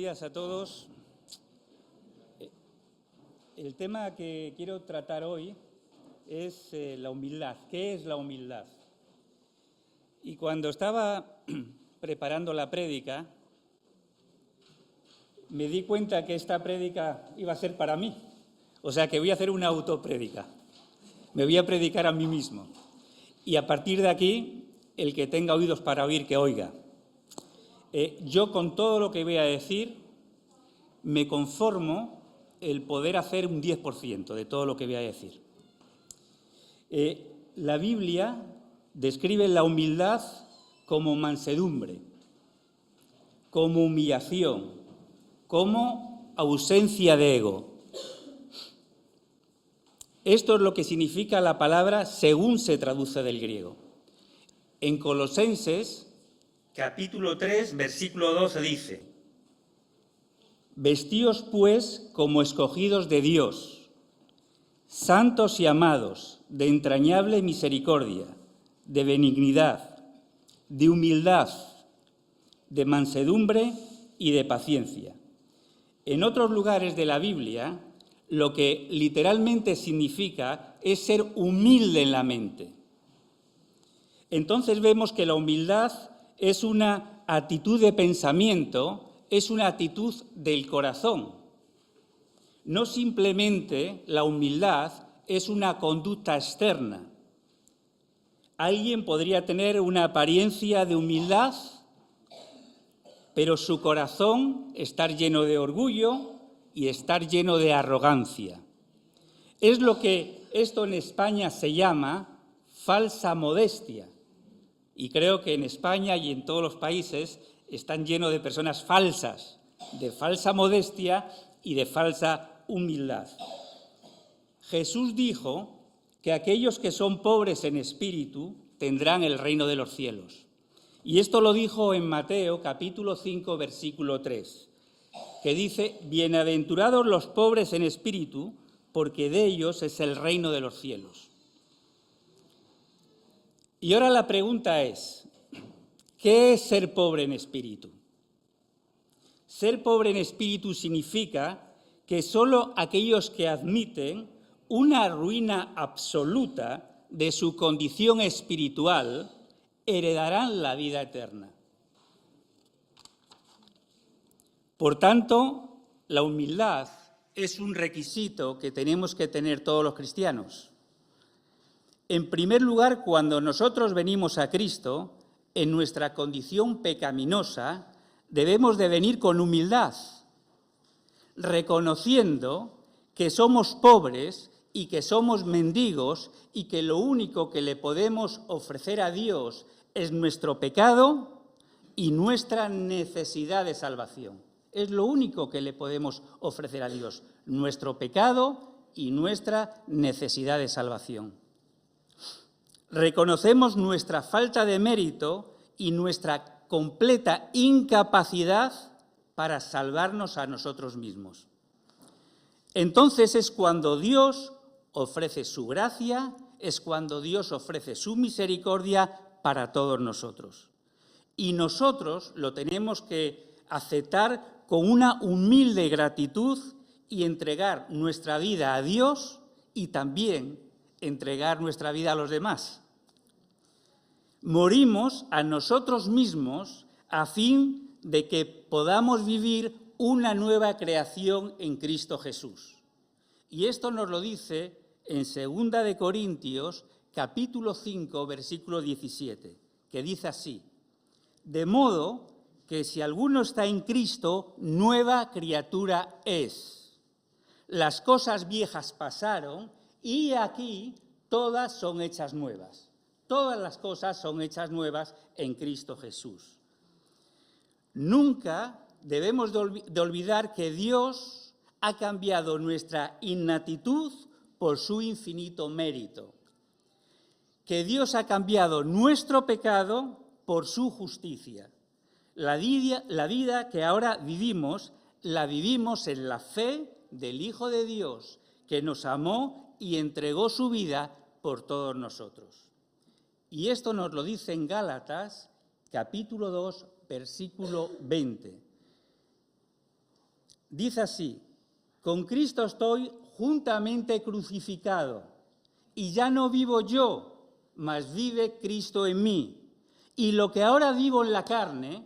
días a todos. El tema que quiero tratar hoy es la humildad. ¿Qué es la humildad? Y cuando estaba preparando la prédica, me di cuenta que esta prédica iba a ser para mí. O sea, que voy a hacer una autoprédica. Me voy a predicar a mí mismo. Y a partir de aquí, el que tenga oídos para oír, que oiga. Yo con todo lo que voy a decir, me conformo el poder hacer un 10% de todo lo que voy a decir. La Biblia describe la humildad como mansedumbre, como humillación, como ausencia de ego. Esto es lo que significa la palabra según se traduce del griego. En Colosenses, capítulo 3, versículo 12 dice: «Vestíos, pues, como escogidos de Dios, santos y amados, de entrañable misericordia, de benignidad, de humildad, de mansedumbre y de paciencia». En otros lugares de la Biblia, lo que literalmente significa es ser humilde en la mente. Entonces vemos que la humildad es una actitud de pensamiento, es una actitud del corazón. No simplemente la humildad es una conducta externa. Alguien podría tener una apariencia de humildad, pero su corazón estar lleno de orgullo y estar lleno de arrogancia. Es lo que esto en España se llama falsa modestia. Y creo que en España y en todos los países están llenos de personas falsas, de falsa modestia y de falsa humildad. Jesús dijo que aquellos que son pobres en espíritu tendrán el reino de los cielos. Y esto lo dijo en Mateo, capítulo 5, versículo 3, que dice: «Bienaventurados los pobres en espíritu, porque de ellos es el reino de los cielos». Y ahora la pregunta es, ¿qué es ser pobre en espíritu? Ser pobre en espíritu significa que solo aquellos que admiten una ruina absoluta de su condición espiritual heredarán la vida eterna. Por tanto, la humildad es un requisito que tenemos que tener todos los cristianos. En primer lugar, cuando nosotros venimos a Cristo, en nuestra condición pecaminosa, debemos de venir con humildad, reconociendo que somos pobres y que somos mendigos y que lo único que le podemos ofrecer a Dios es nuestro pecado y nuestra necesidad de salvación. Es lo único que le podemos ofrecer a Dios, nuestro pecado y nuestra necesidad de salvación. Reconocemos nuestra falta de mérito y nuestra completa incapacidad para salvarnos a nosotros mismos. Entonces es cuando Dios ofrece su gracia, es cuando Dios ofrece su misericordia para todos nosotros. Y nosotros lo tenemos que aceptar con una humilde gratitud y entregar nuestra vida a Dios y también entregar nuestra vida a los demás. Morimos a nosotros mismos a fin de que podamos vivir una nueva creación en Cristo Jesús. Y esto nos lo dice en 2 de Corintios, capítulo 5, versículo 17, que dice así: «De modo que si alguno está en Cristo, nueva criatura es. Las cosas viejas pasaron y aquí todas son hechas nuevas». Todas las cosas son hechas nuevas en Cristo Jesús. Nunca debemos de olvidar que Dios ha cambiado nuestra inaptitud por su infinito mérito, que Dios ha cambiado nuestro pecado por su justicia. La vida que ahora vivimos, la vivimos en la fe del Hijo de Dios, que nos amó y entregó su vida por todos nosotros. Y esto nos lo dice en Gálatas, capítulo 2, versículo 20. dice así: con Cristo estoy juntamente crucificado, y ya no vivo yo, mas vive Cristo en mí. Y lo que ahora vivo en la carne,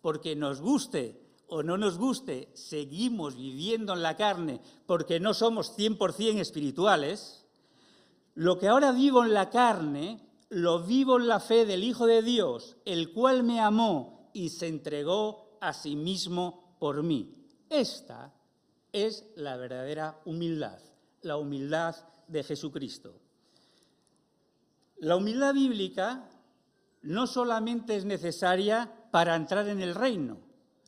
porque nos guste o no nos guste, seguimos viviendo en la carne porque no somos 100% espirituales, lo que ahora vivo en la carne, lo vivo en la fe del Hijo de Dios, el cual me amó y se entregó a sí mismo por mí. Esta es la verdadera humildad, la humildad de Jesucristo. La humildad bíblica no solamente es necesaria para entrar en el reino,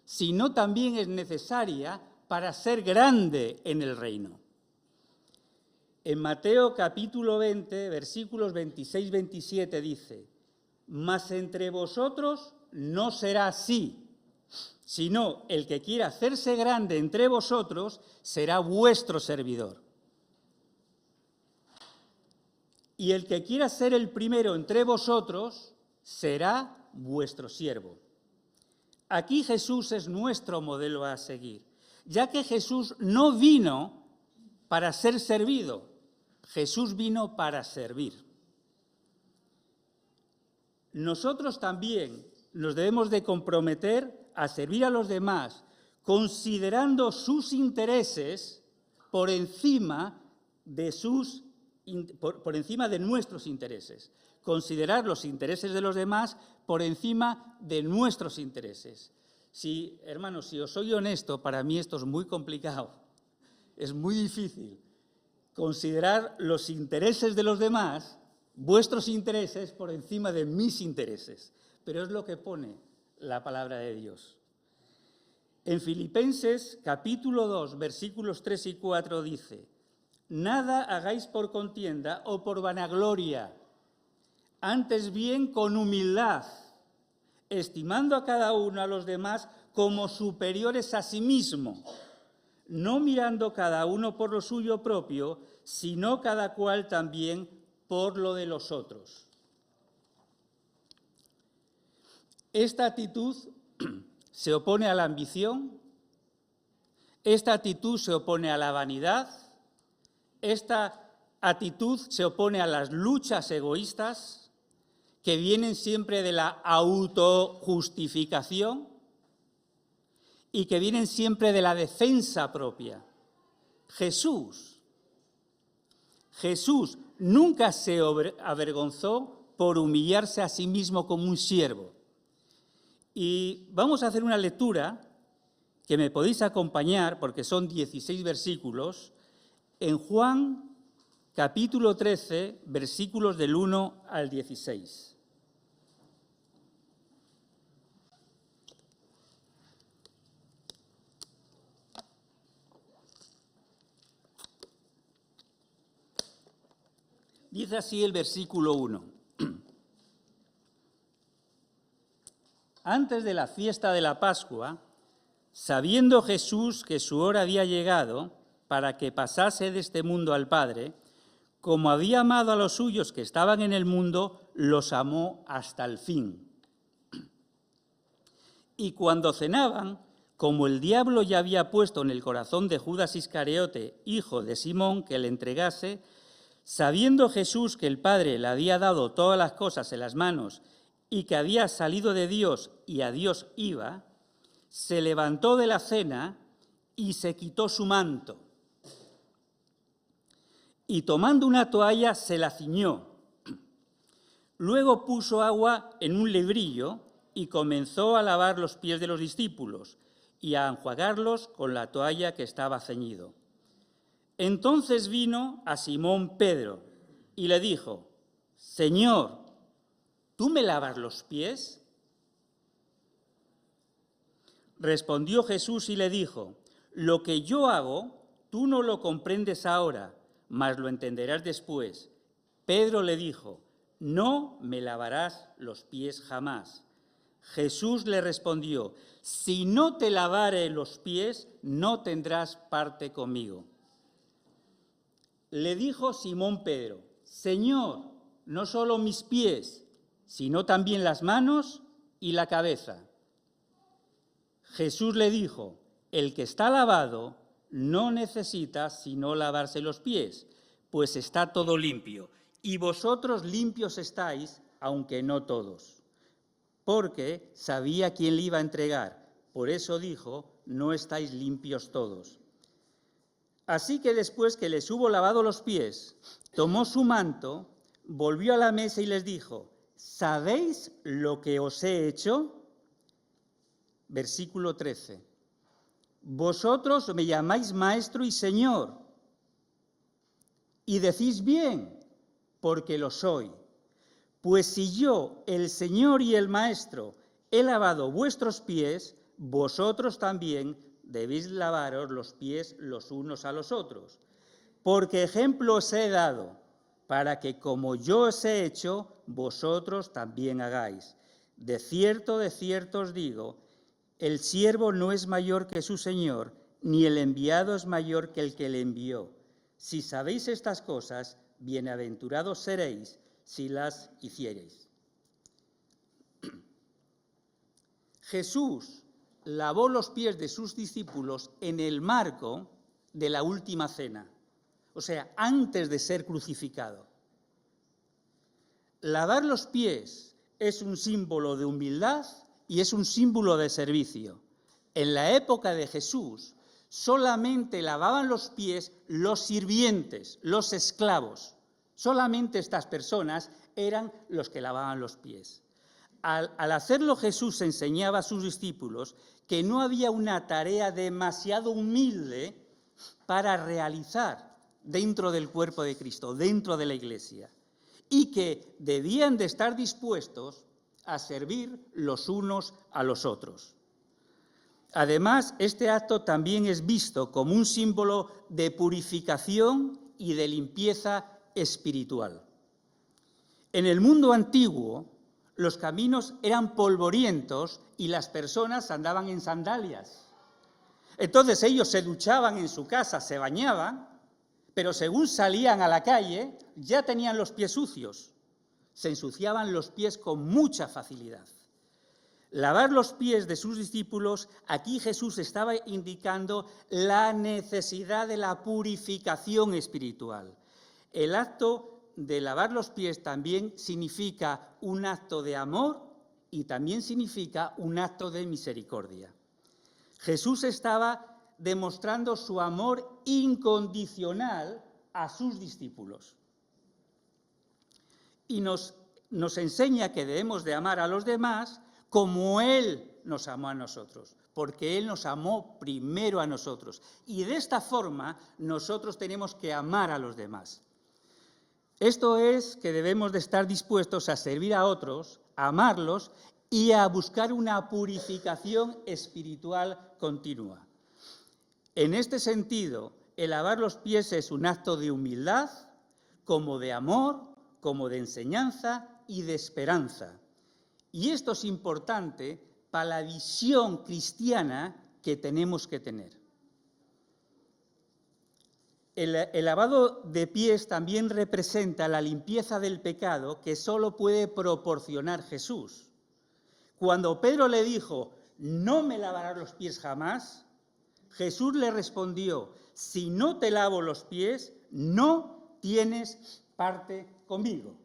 sino también es necesaria para ser grande en el reino. En Mateo capítulo 20, versículos 26-27 dice: mas entre vosotros no será así, sino el que quiera hacerse grande entre vosotros será vuestro servidor. Y el que quiera ser el primero entre vosotros será vuestro siervo. Aquí Jesús es nuestro modelo a seguir, ya que Jesús no vino para ser servido, Jesús vino para servir. Nosotros también nos debemos de comprometer a servir a los demás, considerando sus intereses por encima de nuestros intereses. Considerar los intereses de los demás por encima de nuestros intereses. Sí, hermanos, si os soy honesto, para mí esto es muy complicado, es muy difícil. Considerar los intereses de los demás, vuestros intereses, por encima de mis intereses. Pero es lo que pone la palabra de Dios. En Filipenses capítulo 2, versículos 3 y 4 dice: nada hagáis por contienda o por vanagloria, antes bien con humildad, estimando a cada uno a los demás como superiores a sí mismo, no mirando cada uno por lo suyo propio, sino cada cual también por lo de los otros. Esta actitud se opone a la ambición, esta actitud se opone a la vanidad, esta actitud se opone a las luchas egoístas que vienen siempre de la autojustificación y que vienen siempre de la defensa propia. Jesús nunca se avergonzó por humillarse a sí mismo como un siervo. Y vamos a hacer una lectura que me podéis acompañar, porque son 16 versículos, en Juan capítulo 13, versículos del 1 al 16. Dice así el versículo 1. Antes de la fiesta de la Pascua, sabiendo Jesús que su hora había llegado para que pasase de este mundo al Padre, como había amado a los suyos que estaban en el mundo, los amó hasta el fin. Y cuando cenaban, como el diablo ya había puesto en el corazón de Judas Iscariote, hijo de Simón, que le entregase, sabiendo Jesús que el Padre le había dado todas las cosas en las manos y que había salido de Dios y a Dios iba, se levantó de la cena y se quitó su manto. Y tomando una toalla se la ciñó. Luego puso agua en un lebrillo y comenzó a lavar los pies de los discípulos y a enjuagarlos con la toalla que estaba ceñido. Entonces vino a Simón Pedro y le dijo: Señor, ¿tú me lavas los pies? Respondió Jesús y le dijo: lo que yo hago, tú no lo comprendes ahora, mas lo entenderás después. Pedro le dijo: no me lavarás los pies jamás. Jesús le respondió: si no te lavare los pies, no tendrás parte conmigo. Le dijo Simón Pedro: Señor, no solo mis pies, sino también las manos y la cabeza. Jesús le dijo: el que está lavado no necesita sino lavarse los pies, pues está todo limpio. Y vosotros limpios estáis, aunque no todos. Porque sabía quién le iba a entregar. Por eso dijo, no estáis limpios todos. Así que después que les hubo lavado los pies, tomó su manto, volvió a la mesa y les dijo, ¿sabéis lo que os he hecho? Versículo 13. Vosotros me llamáis maestro y señor, y decís bien, porque lo soy. Pues si yo, el Señor y el Maestro, he lavado vuestros pies, vosotros también debéis lavaros los pies los unos a los otros. Porque ejemplo os he dado, para que como yo os he hecho, vosotros también hagáis. De cierto os digo, el siervo no es mayor que su Señor, ni el enviado es mayor que el que le envió. Si sabéis estas cosas, bienaventurados seréis si las hiciereis. Jesús lavó los pies de sus discípulos en el marco de la última cena, o sea, antes de ser crucificado. Lavar los pies es un símbolo de humildad y es un símbolo de servicio. En la época de Jesús solamente lavaban los pies los sirvientes, los esclavos. Solamente estas personas eran los que lavaban los pies. Al hacerlo Jesús enseñaba a sus discípulos que no había una tarea demasiado humilde para realizar dentro del cuerpo de Cristo, dentro de la Iglesia, y que debían de estar dispuestos a servir los unos a los otros. Además, este acto también es visto como un símbolo de purificación y de limpieza espiritual. En el mundo antiguo, los caminos eran polvorientos y las personas andaban en sandalias. Entonces ellos se duchaban en su casa, se bañaban, pero según salían a la calle ya tenían los pies sucios. Se ensuciaban los pies con mucha facilidad. Lavar los pies de sus discípulos, aquí Jesús estaba indicando la necesidad de la purificación espiritual. El acto de lavar los pies también significa un acto de amor y también significa un acto de misericordia. Jesús estaba demostrando su amor incondicional a sus discípulos. Y nos enseña que debemos de amar a los demás como Él nos amó a nosotros, porque Él nos amó primero a nosotros. Y de esta forma nosotros tenemos que amar a los demás. Esto es que debemos de estar dispuestos a servir a otros, a amarlos y a buscar una purificación espiritual continua. En este sentido, el lavar los pies es un acto de humildad, como de amor, como de enseñanza y de esperanza. Y esto es importante para la visión cristiana que tenemos que tener. El lavado de pies también representa la limpieza del pecado que solo puede proporcionar Jesús. Cuando Pedro le dijo, no me lavarás los pies jamás, Jesús le respondió, si no te lavo los pies, no tienes parte conmigo.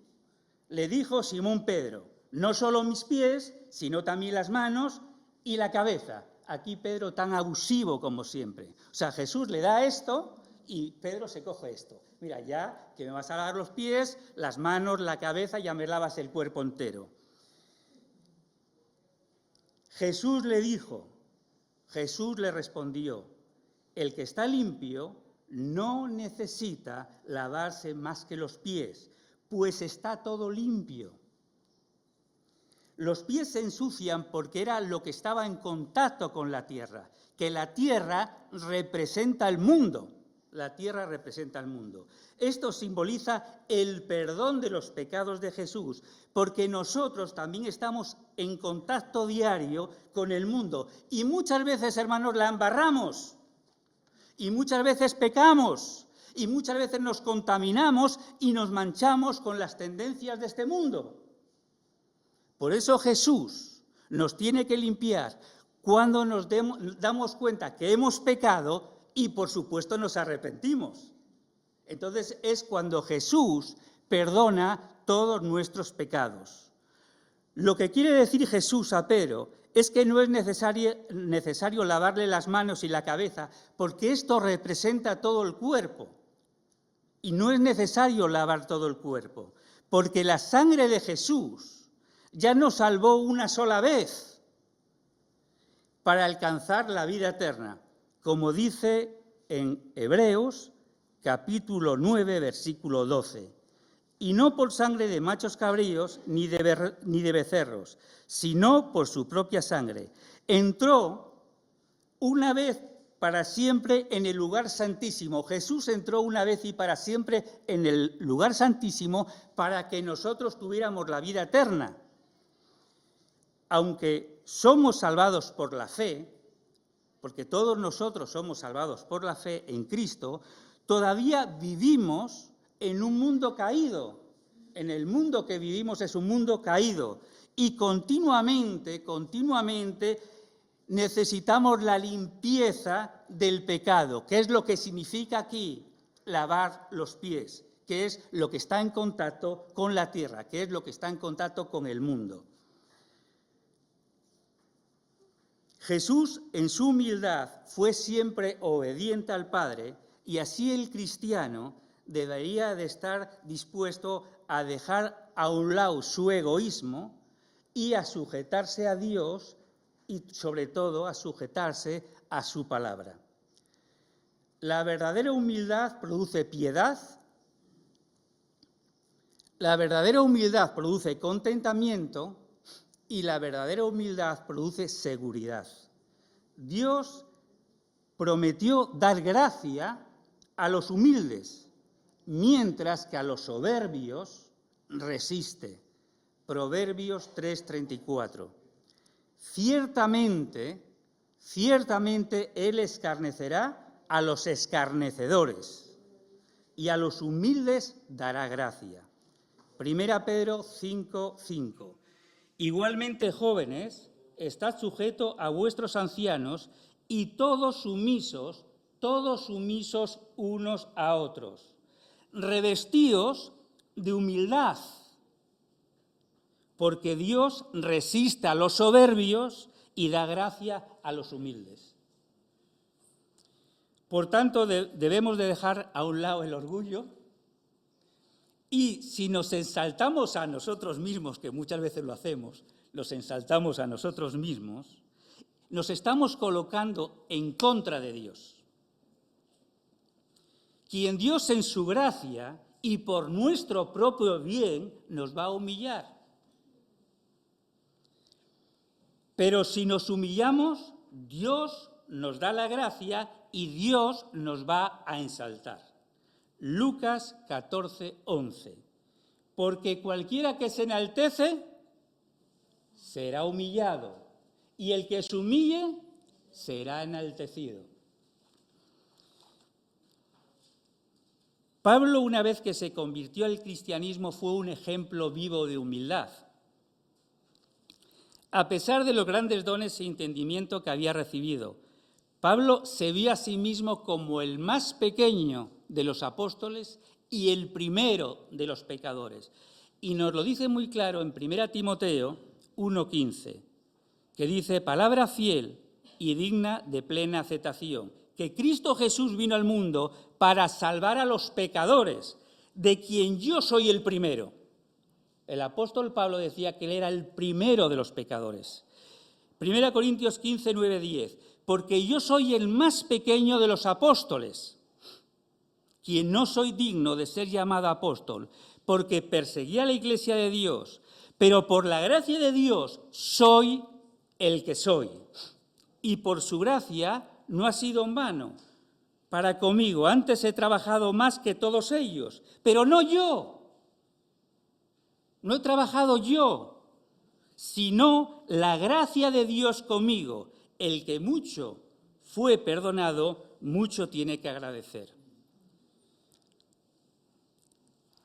Le dijo Simón Pedro, no solo mis pies, sino también las manos y la cabeza. Aquí Pedro tan abusivo como siempre. O sea, Jesús le da esto y Pedro se coge esto. Mira, ya que me vas a lavar los pies, las manos, la cabeza, ya me lavas el cuerpo entero. Jesús le dijo, Jesús le respondió, el que está limpio no necesita lavarse más que los pies, pues está todo limpio. Los pies se ensucian porque era lo que estaba en contacto con la tierra, que la tierra representa el mundo. La tierra representa el mundo. Esto simboliza el perdón de los pecados de Jesús, porque nosotros también estamos en contacto diario con el mundo. Y muchas veces, hermanos, la embarramos. Y muchas veces pecamos. Y muchas veces nos contaminamos y nos manchamos con las tendencias de este mundo. Por eso Jesús nos tiene que limpiar. cuando nos damos cuenta que hemos pecado y, por supuesto, nos arrepentimos. Entonces es cuando Jesús perdona todos nuestros pecados. Lo que quiere decir Jesús a Pedro es que no es necesario lavarle las manos y la cabeza, porque esto representa todo el cuerpo. Y no es necesario lavar todo el cuerpo, porque la sangre de Jesús ya nos salvó una sola vez para alcanzar la vida eterna, como dice en Hebreos capítulo 9, versículo 12. Y no por sangre de machos cabríos ni de becerros, sino por su propia sangre. Entró una vez para siempre en el lugar santísimo. Jesús entró una vez y para siempre en el lugar santísimo para que nosotros tuviéramos la vida eterna. Aunque somos salvados por la fe, porque todos nosotros somos salvados por la fe en Cristo, todavía vivimos en un mundo caído. En el mundo que vivimos es un mundo caído y continuamente necesitamos la limpieza del pecado. ¿Qué es lo que significa aquí? Lavar los pies, que es lo que está en contacto con la tierra, que es lo que está en contacto con el mundo. Jesús, en su humildad, fue siempre obediente al Padre y así el cristiano debería de estar dispuesto a dejar a un lado su egoísmo y a sujetarse a Dios y, sobre todo, a sujetarse a su palabra. La verdadera humildad produce piedad, la verdadera humildad produce contentamiento y la verdadera humildad produce seguridad. Dios prometió dar gracia a los humildes, mientras que a los soberbios resiste. Proverbios 3:34. Ciertamente Él escarnecerá a los escarnecedores y a los humildes dará gracia. 1 Pedro 5:5. Igualmente, jóvenes, estad sujetos a vuestros ancianos y todos sumisos unos a otros. Revestíos de humildad, porque Dios resiste a los soberbios y da gracia a los humildes. Por tanto, debemos de dejar a un lado el orgullo y si nos ensaltamos a nosotros mismos, que muchas veces lo hacemos, nos ensaltamos a nosotros mismos, nos estamos colocando en contra de Dios. Quien Dios en su gracia y por nuestro propio bien nos va a humillar. Pero si nos humillamos, Dios nos da la gracia y Dios nos va a ensaltar. Lucas 14:11. Porque cualquiera que se enaltece será humillado y el que se humille será enaltecido. Pablo, una vez que se convirtió al cristianismo, fue un ejemplo vivo de humildad. A pesar de los grandes dones e entendimiento que había recibido, Pablo se vio a sí mismo como el más pequeño de los apóstoles y el primero de los pecadores. Y nos lo dice muy claro en 1 Timoteo 1:15, que dice: palabra fiel y digna de plena aceptación, que Cristo Jesús vino al mundo para salvar a los pecadores, de quien yo soy el primero. El apóstol Pablo decía que él era el primero de los pecadores. 1 Corintios 15:9-10, porque yo soy el más pequeño de los apóstoles, quien no soy digno de ser llamado apóstol, porque perseguía a la iglesia de Dios, pero por la gracia de Dios soy el que soy. Y por su gracia no ha sido en vano para conmigo. Antes he trabajado más que todos ellos, pero no yo. No he trabajado yo, sino la gracia de Dios conmigo. El que mucho fue perdonado, mucho tiene que agradecer.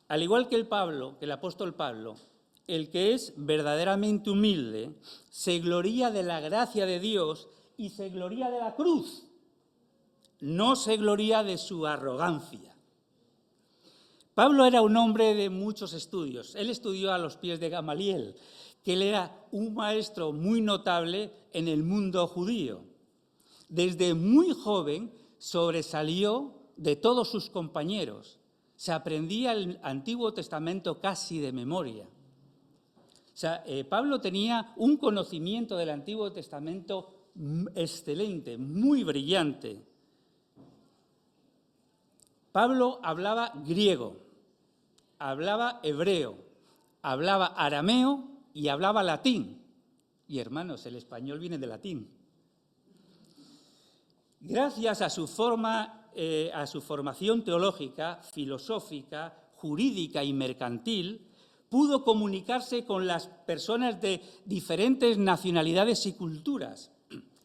Al igual que el apóstol Pablo, el que es verdaderamente humilde, se gloría de la gracia de Dios y se gloría de la cruz, no se gloría de su arrogancia. Pablo era un hombre de muchos estudios. Él estudió a los pies de Gamaliel, que él era un maestro muy notable en el mundo judío. Desde muy joven sobresalió de todos sus compañeros. Se aprendía el Antiguo Testamento casi de memoria. O sea, Pablo tenía un conocimiento del Antiguo Testamento excelente, muy brillante. Pablo hablaba griego, hablaba hebreo, hablaba arameo y hablaba latín. Y hermanos, el español viene de latín. Gracias a su formación teológica, filosófica, jurídica y mercantil, pudo comunicarse con las personas de diferentes nacionalidades y culturas,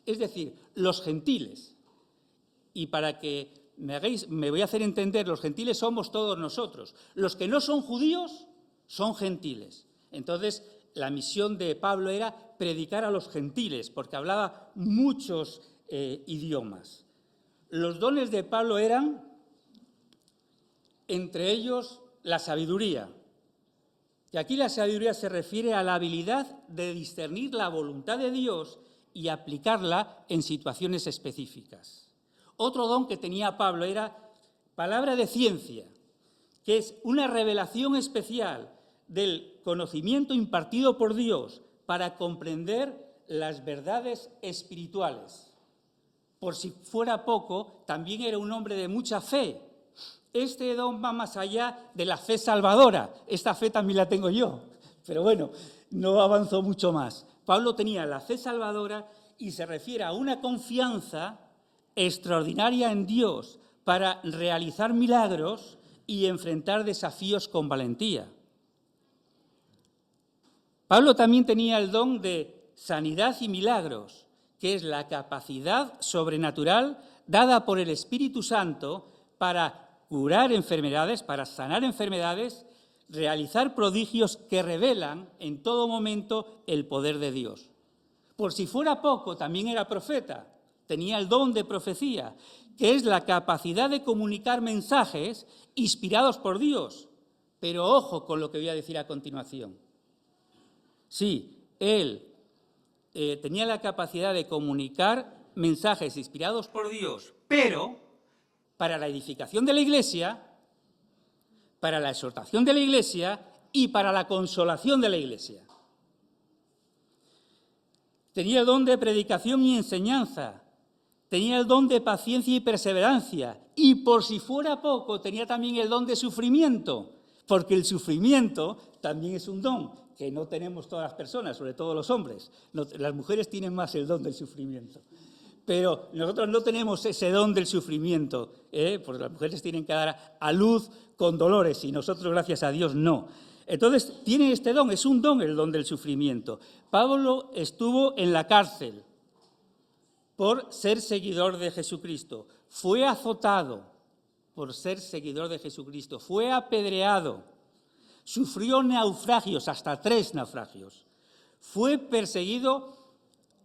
es decir, los gentiles. Y para que me voy a hacer entender, los gentiles somos todos nosotros. Los que no son judíos son gentiles. Entonces, la misión de Pablo era predicar a los gentiles, porque hablaba muchos idiomas. Los dones de Pablo eran, entre ellos, la sabiduría. Y aquí la sabiduría se refiere a la habilidad de discernir la voluntad de Dios y aplicarla en situaciones específicas. Otro don que tenía Pablo era palabra de ciencia, que es una revelación especial del conocimiento impartido por Dios para comprender las verdades espirituales. Por si fuera poco, también era un hombre de mucha fe. Este don va más allá de la fe salvadora. Esta fe también la tengo yo, pero bueno, no avanzó mucho más. Pablo tenía la fe salvadora y se refiere a una confianza extraordinaria en Dios para realizar milagros y enfrentar desafíos con valentía. Pablo también tenía el don de sanidad y milagros, que es la capacidad sobrenatural dada por el Espíritu Santo para curar enfermedades, para sanar enfermedades, realizar prodigios que revelan en todo momento el poder de Dios. Por si fuera poco, también era profeta, tenía el don de profecía, que es la capacidad de comunicar mensajes inspirados por Dios. Pero ojo con lo que voy a decir a continuación. Sí, él tenía la capacidad de comunicar mensajes inspirados por Dios, pero para la edificación de la Iglesia, para la exhortación de la Iglesia y para la consolación de la Iglesia. Tenía el don de predicación y enseñanza, tenía el don de paciencia y perseverancia, y por si fuera poco, tenía también el don de sufrimiento, porque el sufrimiento también es un don que no tenemos todas las personas, sobre todo los hombres. Las mujeres tienen más el don del sufrimiento. Pero nosotros no tenemos ese don del sufrimiento, porque las mujeres tienen que dar a luz con dolores y nosotros, gracias a Dios, no. Entonces, tiene este don, es un don el don del sufrimiento. Pablo estuvo en la cárcel por ser seguidor de Jesucristo. Fue azotado por ser seguidor de Jesucristo. Fue apedreado. Sufrió naufragios, hasta 3 naufragios. Fue perseguido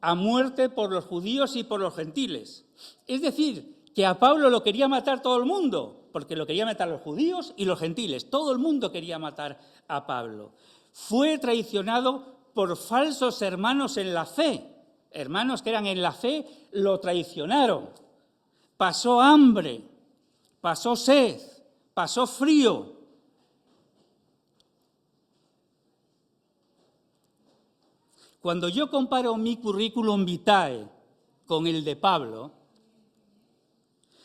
a muerte por los judíos y por los gentiles. Es decir, que a Pablo lo quería matar todo el mundo, porque lo quería matar los judíos y los gentiles. Todo el mundo quería matar a Pablo. Fue traicionado por falsos hermanos en la fe. Hermanos que eran en la fe lo traicionaron. Pasó hambre, pasó sed, pasó frío. Cuando yo comparo mi currículum vitae con el de Pablo,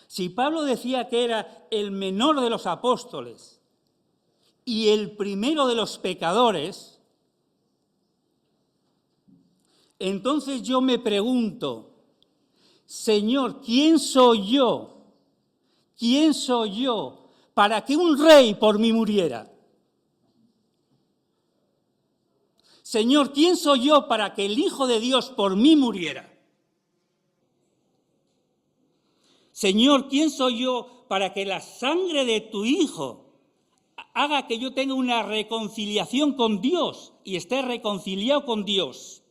si Pablo decía que era el menor de los apóstoles y el primero de los pecadores, entonces yo me pregunto, Señor, ¿quién soy yo? ¿Quién soy yo para que un rey por mí muriera? Señor, ¿quién soy yo para que el Hijo de Dios por mí muriera? Señor, ¿quién soy yo para que la sangre de tu Hijo haga que yo tenga una reconciliación con Dios y esté reconciliado con Dios.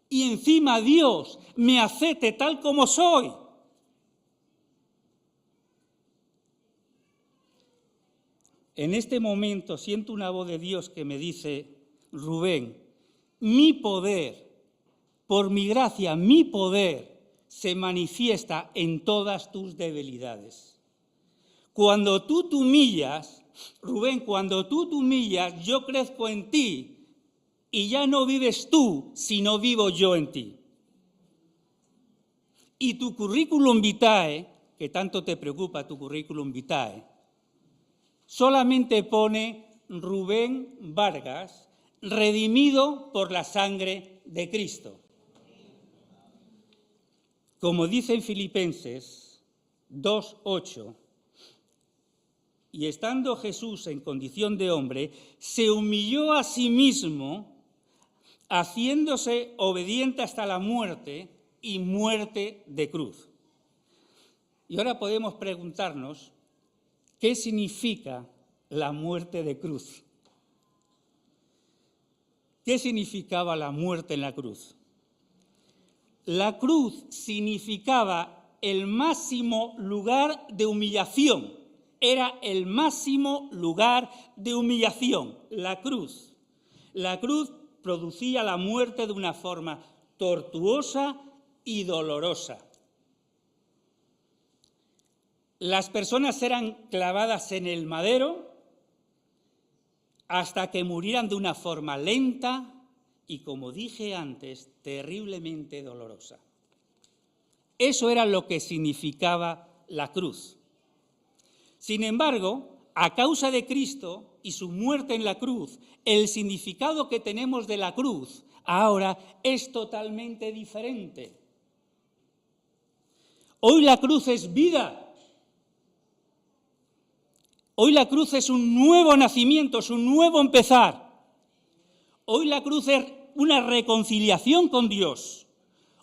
Y encima Dios me acepte tal como soy. En este momento siento una voz de Dios que me dice: Rubén, mi poder, por mi gracia, mi poder se manifiesta en todas tus debilidades. Cuando tú te humillas, Rubén, cuando tú te humillas, yo crezco en ti y ya no vives tú, sino vivo yo en ti. Y tu currículum vitae, que tanto te preocupa tu currículum vitae, solamente pone Rubén Vargas, redimido por la sangre de Cristo. Como dice en Filipenses 2:8, y estando Jesús en condición de hombre, se humilló a sí mismo, haciéndose obediente hasta la muerte y muerte de cruz. Y ahora podemos preguntarnos, ¿qué significa la muerte de cruz? ¿Qué significaba la muerte en la cruz? La cruz significaba el máximo lugar de humillación. Era el máximo lugar de humillación, la cruz. La cruz producía la muerte de una forma tortuosa y dolorosa. Las personas eran clavadas en el madero hasta que murieran de una forma lenta y, como dije antes, terriblemente dolorosa. Eso era lo que significaba la cruz. Sin embargo, a causa de Cristo y su muerte en la cruz, el significado que tenemos de la cruz ahora es totalmente diferente. Hoy la cruz es vida. Hoy la cruz es un nuevo nacimiento, es un nuevo empezar. Hoy la cruz es una reconciliación con Dios.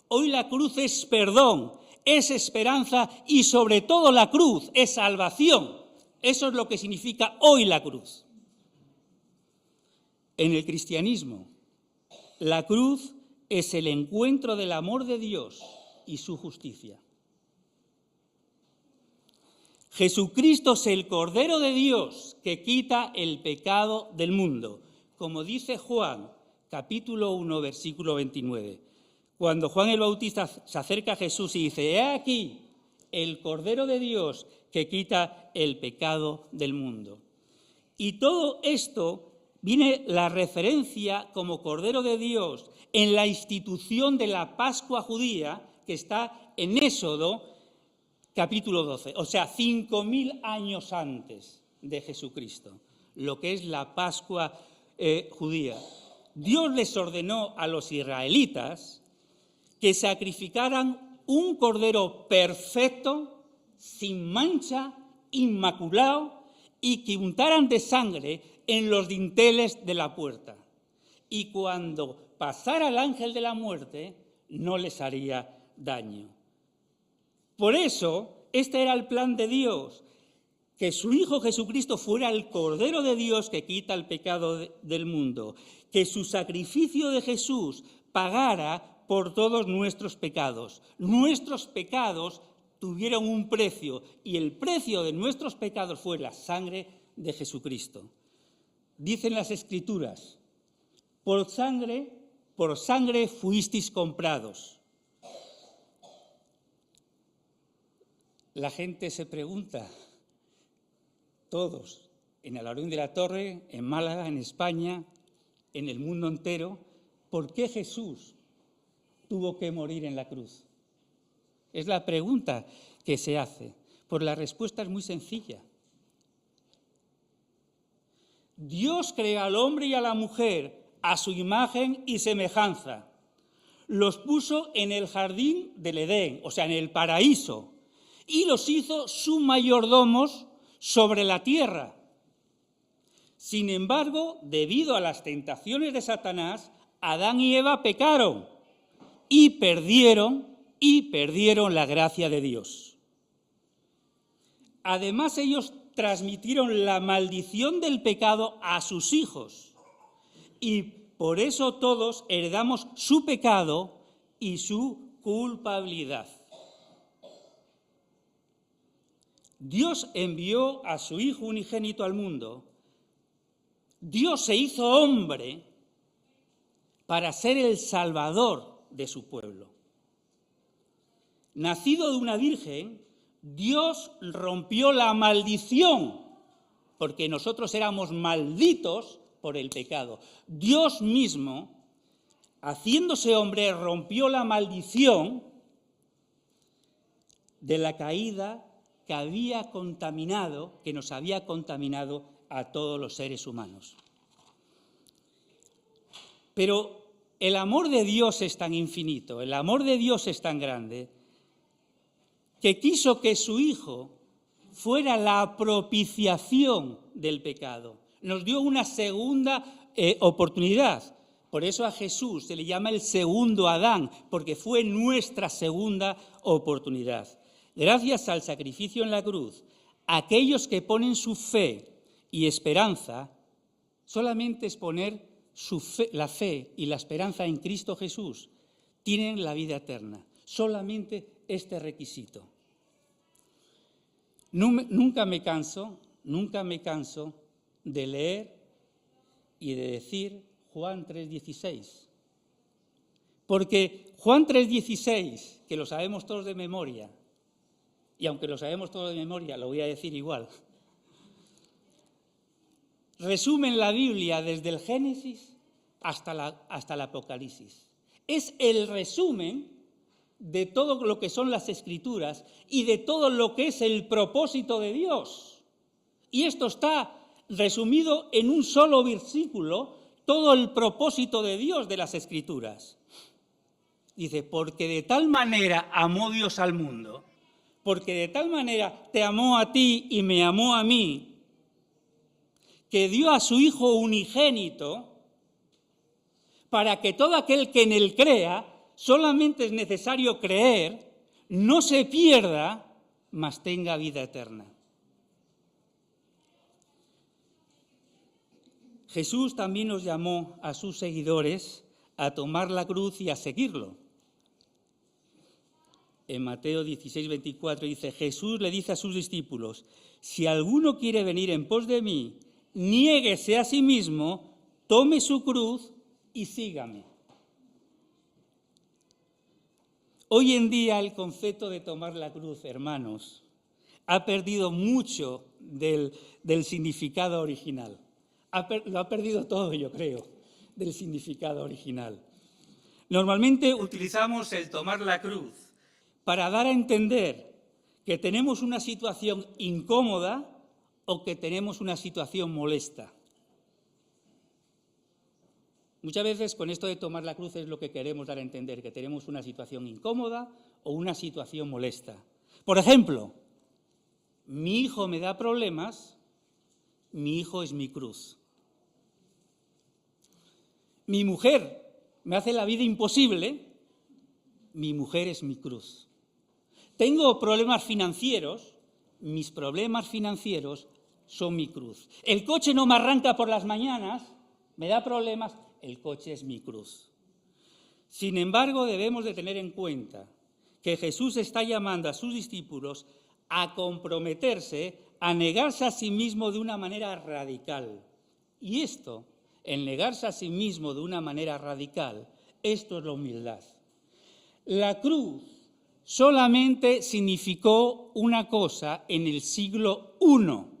Hoy la cruz es perdón, es esperanza y sobre todo la cruz es salvación. Eso es lo que significa hoy la cruz. En el cristianismo, la cruz es el encuentro del amor de Dios y su justicia. Jesucristo es el Cordero de Dios que quita el pecado del mundo, como dice Juan, capítulo 1, versículo 29. Cuando Juan el Bautista se acerca a Jesús y dice: «He aquí el Cordero de Dios que quita el pecado del mundo». Y todo esto viene la referencia como Cordero de Dios en la institución de la Pascua judía que está en Éxodo, capítulo 12, o sea, 5.000 años antes de Jesucristo, lo que es la Pascua judía. Dios les ordenó a los israelitas que sacrificaran un cordero perfecto, sin mancha, inmaculado, y que untaran de sangre en los dinteles de la puerta. Y cuando pasara el ángel de la muerte, no les haría daño. Por eso, este era el plan de Dios, que su Hijo Jesucristo fuera el Cordero de Dios que quita el pecado del mundo, que su sacrificio de Jesús pagara por todos nuestros pecados. Nuestros pecados tuvieron un precio y el precio de nuestros pecados fue la sangre de Jesucristo. Dicen las Escrituras: por sangre fuisteis comprados. La gente se pregunta, todos, en Alhaurín de la Torre, en Málaga, en España, en el mundo entero, ¿por qué Jesús tuvo que morir en la cruz? Es la pregunta que se hace. Pues la respuesta es muy sencilla. Dios creó al hombre y a la mujer a su imagen y semejanza. Los puso en el jardín del Edén, o sea, en el paraíso, y los hizo sus mayordomos sobre la tierra. Sin embargo, debido a las tentaciones de Satanás, Adán y Eva pecaron y perdieron la gracia de Dios. Además, ellos transmitieron la maldición del pecado a sus hijos. Y por eso todos heredamos su pecado y su culpabilidad. Dios envió a su Hijo unigénito al mundo. Dios se hizo hombre para ser el salvador de su pueblo. Nacido de una virgen, Dios rompió la maldición, porque nosotros éramos malditos por el pecado. Dios mismo, haciéndose hombre, rompió la maldición de la caída que nos había contaminado a todos los seres humanos. Pero el amor de Dios es tan infinito, el amor de Dios es tan grande, que quiso que su Hijo fuera la propiciación del pecado. Nos dio una segunda oportunidad. Por eso a Jesús se le llama el segundo Adán, porque fue nuestra segunda oportunidad. Gracias al sacrificio en la cruz, aquellos que ponen su fe y esperanza, solamente es poner la fe y la esperanza en Cristo Jesús, tienen la vida eterna. Solamente este requisito. Nunca me canso de leer y de decir Juan 3:16. Porque Juan 3:16, que lo sabemos todos de memoria, y aunque lo sabemos todos de memoria, lo voy a decir igual, resumen la Biblia desde el Génesis hasta el Apocalipsis. Es el resumen de todo lo que son las Escrituras y de todo lo que es el propósito de Dios. Y esto está resumido en un solo versículo, todo el propósito de Dios de las Escrituras. Dice, porque de tal manera amó Dios al mundo, porque de tal manera te amó a ti y me amó a mí, que dio a su Hijo unigénito, para que todo aquel que en él crea, solamente es necesario creer, no se pierda, mas tenga vida eterna. Jesús también nos llamó a sus seguidores a tomar la cruz y a seguirlo. En Mateo 16:24 dice, Jesús le dice a sus discípulos, si alguno quiere venir en pos de mí, niéguese a sí mismo, tome su cruz y sígame. Hoy en día el concepto de tomar la cruz, hermanos, ha perdido mucho del significado original. Lo ha perdido todo, yo creo, del significado original. Normalmente utilizamos el tomar la cruz para dar a entender que tenemos una situación incómoda o que tenemos una situación molesta. Muchas veces con esto de tomar la cruz es lo que queremos dar a entender, que tenemos una situación incómoda o una situación molesta. Por ejemplo, mi hijo me da problemas, mi hijo es mi cruz. Mi mujer me hace la vida imposible, mi mujer es mi cruz. Tengo problemas financieros, mis problemas financieros son mi cruz. El coche no me arranca por las mañanas, me da problemas, el coche es mi cruz. Sin embargo, debemos de tener en cuenta que Jesús está llamando a sus discípulos a comprometerse, a negarse a sí mismo de una manera radical. Y esto, el negarse a sí mismo de una manera radical, esto es la humildad. La cruz solamente significó una cosa en el siglo I.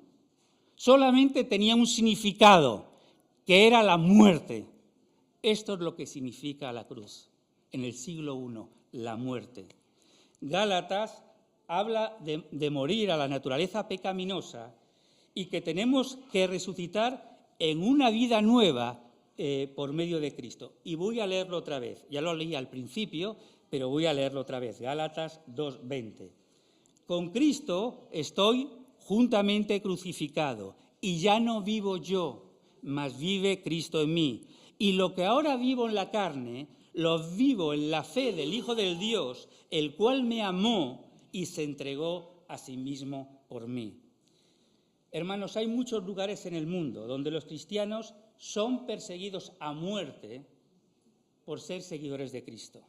Solamente tenía un significado, que era la muerte. Esto es lo que significa la cruz en el siglo I, la muerte. Gálatas habla de morir a la naturaleza pecaminosa y que tenemos que resucitar en una vida nueva por medio de Cristo. Y voy a leerlo otra vez. Ya lo leí al principio, pero voy a leerlo otra vez. Gálatas 2:20. Con Cristo estoy juntamente crucificado, y ya no vivo yo, mas vive Cristo en mí. Y lo que ahora vivo en la carne, lo vivo en la fe del Hijo del Dios, el cual me amó y se entregó a sí mismo por mí. Hermanos, hay muchos lugares en el mundo donde los cristianos son perseguidos a muerte por ser seguidores de Cristo.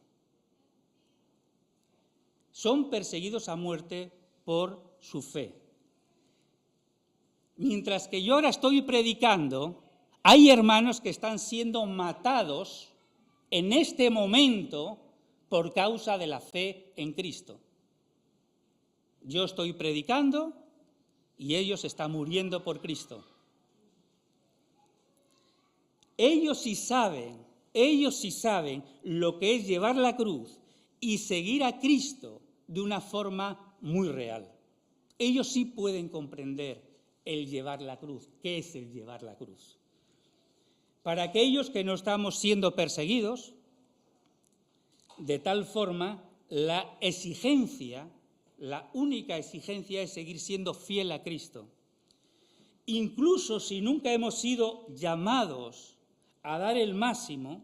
Son perseguidos a muerte por su fe. Mientras que yo ahora estoy predicando, hay hermanos que están siendo matados en este momento por causa de la fe en Cristo. Yo estoy predicando y ellos están muriendo por Cristo. Ellos sí saben lo que es llevar la cruz y seguir a Cristo de una forma muy real. Ellos sí pueden comprender el llevar la cruz. ¿Qué es el llevar la cruz? Para aquellos que no estamos siendo perseguidos, de tal forma, la única exigencia es seguir siendo fiel a Cristo. Incluso si nunca hemos sido llamados a dar el máximo,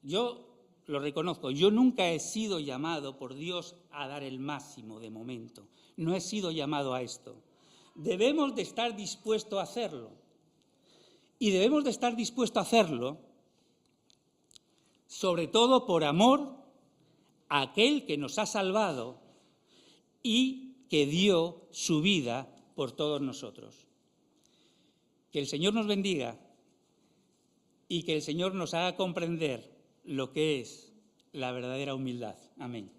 yo lo reconozco, yo nunca he sido llamado por Dios a dar el máximo de momento. No he sido llamado a esto. Debemos de estar dispuestos a hacerlo. Y debemos de estar dispuestos a hacerlo, sobre todo por amor a aquel que nos ha salvado y que dio su vida por todos nosotros. Que el Señor nos bendiga y que el Señor nos haga comprender lo que es la verdadera humildad. Amén.